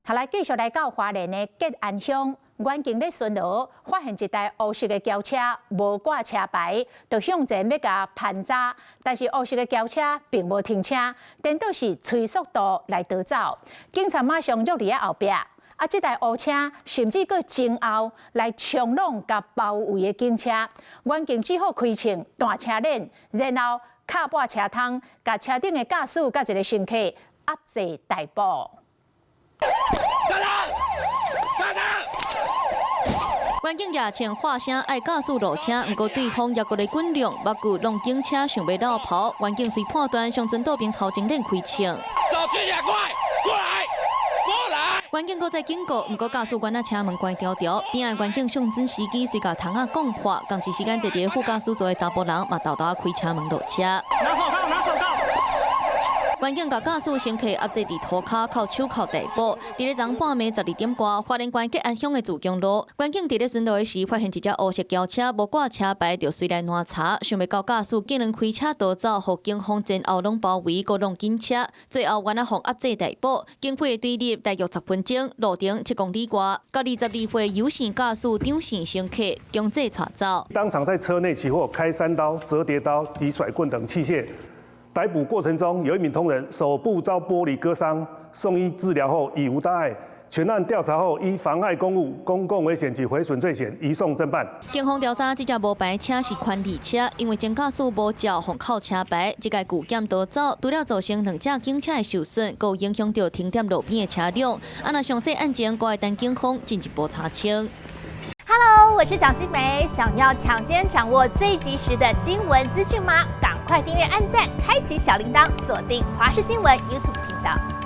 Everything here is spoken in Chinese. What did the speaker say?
下来继续来到花莲的吉安乡，远景咧巡逻，发现一台黑色的轿车无挂车牌，就向前要甲盘查，但是黑色的轿车并无停车，颠倒是催速度来逃走。警察马上约伫后壁，这台黑车甚至搁前后来冲撞甲包围的警车，远景只好开枪断车链，然后卡破车窗，甲车顶的驾驶甲一个乘客压制逮捕。 远景也请话声爱驾驶落车，不过对方也过来滚量，目睭让警车想要绕跑。远景随判断向准岛边头前链开枪。手举起来，过来！远景搁在警告，不过驾驶员车门关条条，边个远景向准司机随甲窗仔讲话，同时时间坐伫副驾驶座的查甫人嘛豆豆开车门落车。拿手铐，拿手铐。 远景甲驾驶乘客压制伫涂骹靠手铐逮捕。伫咧昨半暝12点多，花莲县吉安乡的自强路，远景伫咧巡逻时发现一只黑色轿车无挂车牌，就随来拦查，想要到驾驶竟然开车逃走，互警方前后拢包围，搁弄警车，最后原来互压制逮捕。警方的对立大约10分钟，路程7公里外，甲22岁有线驾驶张姓乘客强制带走。当场在车内起获开山刀、折叠刀及甩棍等器械。 逮捕过程中，有一名同仁手部遭玻璃割伤，送医治疗后已无大碍。全案调查后，依妨碍公务、公共危险及毁损罪嫌移送侦办。警方调查，这架无牌车是宽利车，因为前驾驶无照封口车牌，这架拒检逃走，除了造成2架警车的受损，更影响到停在路边的车辆。那详细案件，还会等警方进一步查清。 Hello， 我是蒋欣梅。想要抢先掌握最及时的新闻资讯吗？赶快订阅、按赞、开启小铃铛，锁定华视新闻 YouTube 频道。